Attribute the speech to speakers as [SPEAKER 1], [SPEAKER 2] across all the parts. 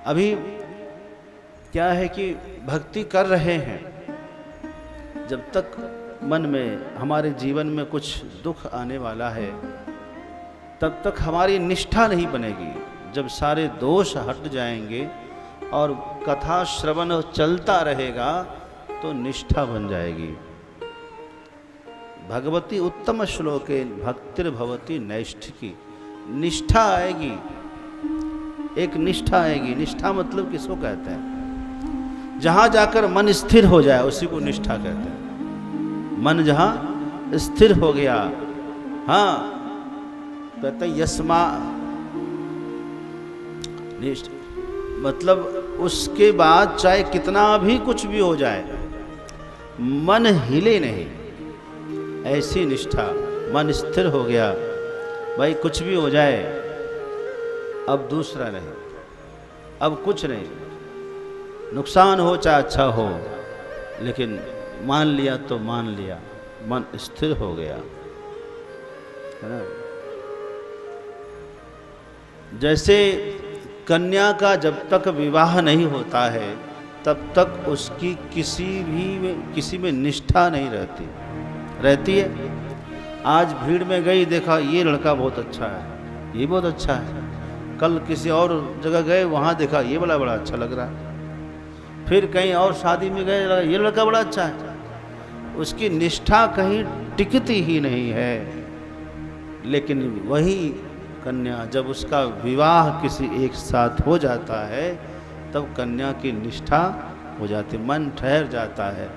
[SPEAKER 1] अभी क्या है कि भक्ति कर रहे हैं, जब तक मन में हमारे जीवन में कुछ दुख आने वाला है तब तक हमारी निष्ठा नहीं बनेगी। जब सारे दोष हट जाएंगे और कथा श्रवण चलता रहेगा तो निष्ठा बन जाएगी। भगवती उत्तम श्लोके भक्तिर्भवती नैष्ठिकी, निष्ठा आएगी, एक निष्ठा आएगी। निष्ठा मतलब किसको कहते हैं? जहां जाकर मन स्थिर हो जाए उसी को निष्ठा कहते हैं। मन जहां स्थिर हो गया, हाँ, कहते हैं यस्मा निष्ठा, मतलब उसके बाद चाहे कितना भी कुछ भी हो जाए मन हिले नहीं, ऐसी निष्ठा। मन स्थिर हो गया, भाई कुछ भी हो जाए, अब दूसरा नहीं, अब कुछ नहीं, नुकसान हो चाहे अच्छा हो, लेकिन मान लिया तो मान लिया, मन स्थिर हो गया, है ना। जैसे कन्या का जब तक विवाह नहीं होता है तब तक उसकी किसी में निष्ठा नहीं रहती है। आज भीड़ में गई, देखा ये लड़का बहुत अच्छा है, ये बहुत अच्छा है, कल किसी और जगह गए, वहाँ देखा ये बड़ा अच्छा लग रहा है, फिर कहीं और शादी में गए, ये लड़का बड़ा अच्छा है। उसकी निष्ठा कहीं टिकती ही नहीं है। लेकिन वही कन्या जब उसका विवाह किसी एक साथ हो जाता है तब कन्या की निष्ठा हो जाती, मन ठहर जाता है।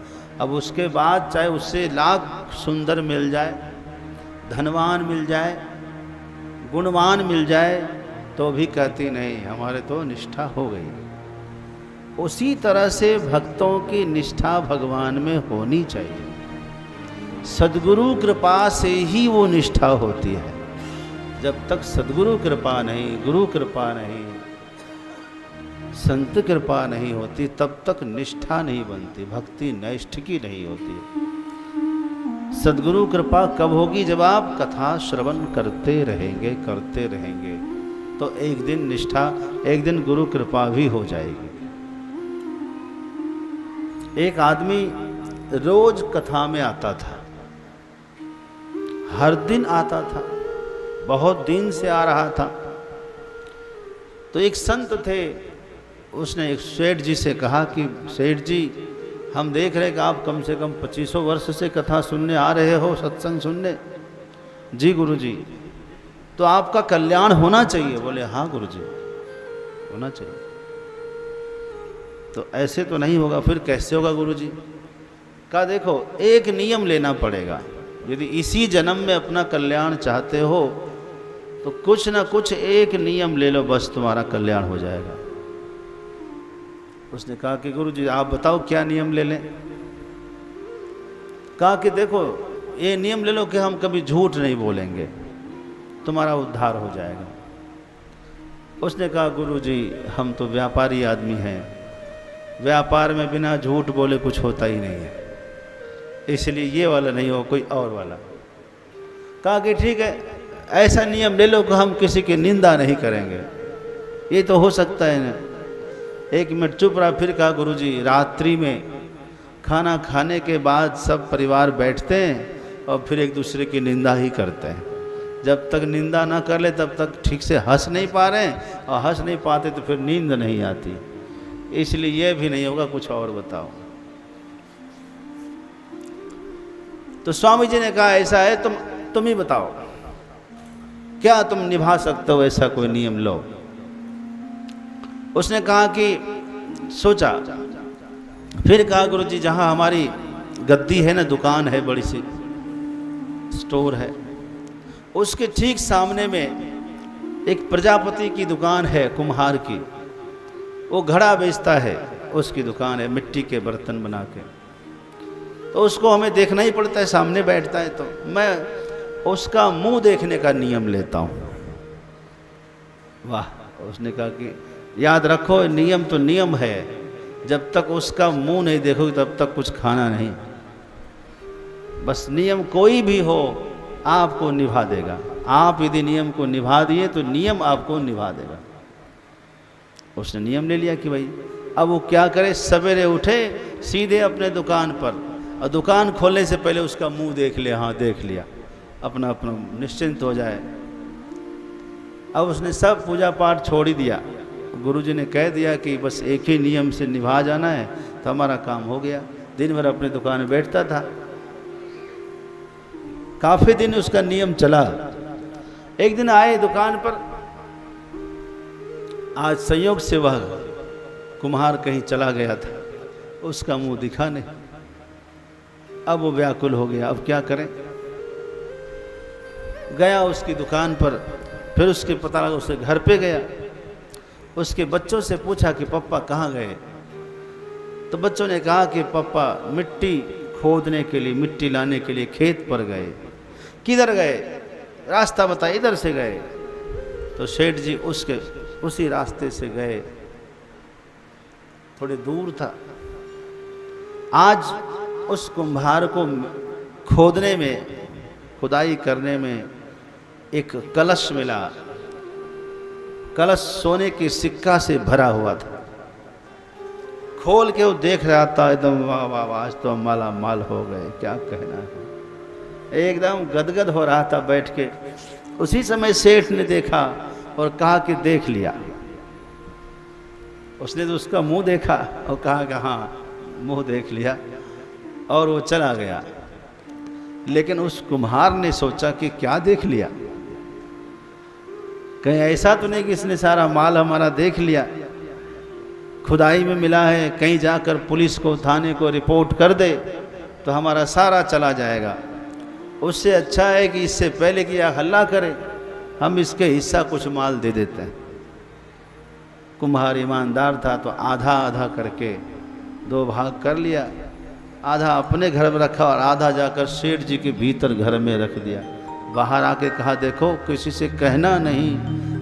[SPEAKER 1] अब उसके बाद चाहे उससे लाख सुंदर मिल जाए, धनवान मिल जाए, गुणवान मिल जाए, तो भी कहती नहीं, हमारे तो निष्ठा हो गई। उसी तरह से भक्तों की निष्ठा भगवान में होनी चाहिए। सद्गुरु कृपा से ही वो निष्ठा होती है। जब तक सद्गुरु कृपा नहीं, गुरु कृपा नहीं, संत कृपा नहीं होती, तब तक निष्ठा नहीं बनती, भक्ति नैष्ठिकी नहीं होती। सद्गुरु कृपा कब होगी? जब आप कथा श्रवण करते रहेंगे, तो एक दिन निष्ठा, एक दिन गुरु कृपा भी हो जाएगी। एक आदमी रोज कथा में आता था, हर दिन आता था, बहुत दिन से आ रहा था। तो एक संत थे, उसने एक सेठ जी से कहा कि सेठ जी, हम देख रहे कि आप कम से कम 2500 वर्ष से कथा सुनने आ रहे हो, सत्संग सुनने। जी गुरु जी, तो आपका कल्याण होना चाहिए। बोले हाँ गुरु जी, होना चाहिए। तो ऐसे तो नहीं होगा, फिर कैसे होगा गुरु जी? कहा देखो, एक नियम लेना पड़ेगा। यदि इसी जन्म में अपना कल्याण चाहते हो तो कुछ ना कुछ एक नियम ले लो, बस तुम्हारा कल्याण हो जाएगा। उसने कहा कि गुरु जी आप बताओ क्या नियम ले लें? कहा कि देखो, ये नियम ले लो कि हम कभी झूठ नहीं बोलेंगे, तुम्हारा उद्धार हो जाएगा। उसने कहा गुरु जी हम तो व्यापारी आदमी हैं, व्यापार में बिना झूठ बोले कुछ होता ही नहीं है, इसलिए ये वाला नहीं हो, कोई और वाला। कहा कि ठीक है, ऐसा नियम ले लो कि हम किसी की निंदा नहीं करेंगे, ये तो हो सकता है ना। एक मिनट चुप रहा, फिर कहा गुरु जी रात्रि में खाना खाने के बाद सब परिवार बैठते हैं और फिर एक दूसरे की निंदा ही करते हैं। जब तक निंदा ना कर ले तब तक ठीक से हंस नहीं पा रहे हैं, और हंस नहीं पाते तो फिर नींद नहीं आती, इसलिए यह भी नहीं होगा, कुछ और बताओ। तो स्वामी जी ने कहा ऐसा है, तुम ही बताओ, क्या तुम निभा सकते हो ऐसा कोई नियम लो। उसने कहा कि सोचा, फिर कहा गुरु जी जहाँ हमारी गद्दी है ना, दुकान है, बड़ी सी स्टोर है, उसके ठीक सामने में एक प्रजापति की दुकान है, कुम्हार की, वो घड़ा बेचता है, उसकी दुकान है, मिट्टी के बर्तन बना के। तो उसको हमें देखना ही पड़ता है, सामने बैठता है, तो मैं उसका मुंह देखने का नियम लेता हूँ। वाह! उसने कहा कि याद रखो, नियम तो नियम है, जब तक उसका मुंह नहीं देखोगे तब तक कुछ खाना नहीं। बस नियम कोई भी हो आपको निभा देगा। आप यदि नियम को निभा दिए तो नियम आपको निभा देगा। उसने नियम ले लिया कि भाई अब वो क्या करे, सवेरे उठे सीधे अपने दुकान पर, और दुकान खोलने से पहले उसका मुंह देख लिया, हाँ देख लिया, अपना अपना निश्चिंत हो जाए। अब उसने सब पूजा पाठ छोड़ ही दिया। गुरुजी ने कह दिया कि बस एक ही नियम से निभा जाना है तो हमारा काम हो गया। दिन भर अपने दुकान में बैठता था। काफी दिन उसका नियम चला। एक दिन आए दुकान पर, आज संयोग से वह कुम्हार कहीं चला गया था, उसका मुंह दिखा नहीं। अब वो व्याकुल हो गया, अब क्या करें। गया उसकी दुकान पर, फिर उसके पता लगा, उसके घर पे गया, उसके बच्चों से पूछा कि पापा कहाँ गए। तो बच्चों ने कहा कि पापा मिट्टी खोदने के लिए, मिट्टी लाने के लिए खेत पर गए। किधर गए, रास्ता बताए, इधर से गए। तो सेठ जी उसी रास्ते से गए, थोड़ी दूर था। आज उस कुम्हार को खोदने में, खुदाई करने में एक कलश मिला। कलश सोने के सिक्का से भरा हुआ था। खोल के वो देख रहा था, एकदम वाह वाह वाह, आज तो माला माल हो गए, क्या कहना है। एकदम गदगद हो रहा था बैठ के। उसी समय सेठ ने देखा और कहा कि देख लिया। उसने तो उसका मुंह देखा और कहा कि हाँ मुंह देख लिया, और वो चला गया। लेकिन उस कुम्हार ने सोचा कि क्या देख लिया, कहीं ऐसा तो नहीं कि इसने सारा माल हमारा देख लिया, खुदाई में मिला है, कहीं जाकर पुलिस को, थाने को रिपोर्ट कर दे तो हमारा सारा चला जाएगा। उससे अच्छा है कि इससे पहले कि यह हल्ला करे, हम इसके हिस्सा कुछ माल दे देते हैं। कुम्हार ईमानदार था तो आधा आधा करके 2 भाग कर लिया। आधा अपने घर में रखा और आधा जाकर सेठ जी के भीतर घर में रख दिया। बाहर आके कहा देखो किसी से कहना नहीं,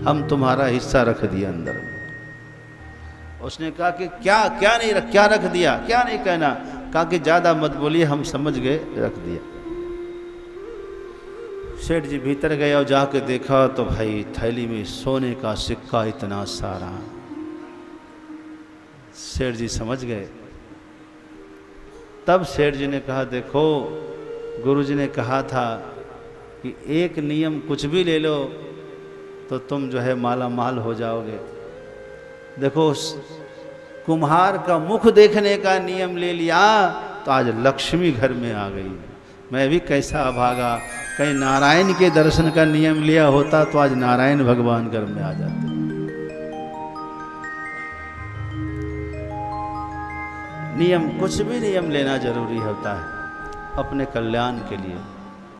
[SPEAKER 1] हम तुम्हारा हिस्सा रख दिया अंदर। उसने कहा कि क्या क्या रख दिया, क्या नहीं कहना। कहा कि ज़्यादा मत बोलिए, हम समझ गए, रख दिया। सेठ जी भीतर गए और जाके देखा तो भाई थैली में सोने का सिक्का इतना सारा। सेठ जी समझ गए। तब सेठ जी ने कहा देखो गुरुजी ने कहा था कि एक नियम कुछ भी ले लो तो तुम जो है माला माल हो जाओगे। देखो कुम्हार का मुख देखने का नियम ले लिया तो आज लक्ष्मी घर में आ गई। मैं भी कैसा अभागा, कहीं नारायण के दर्शन का नियम लिया होता तो आज नारायण भगवान घर में आ जाते। नियम, कुछ भी नियम लेना जरूरी होता है अपने कल्याण के लिए।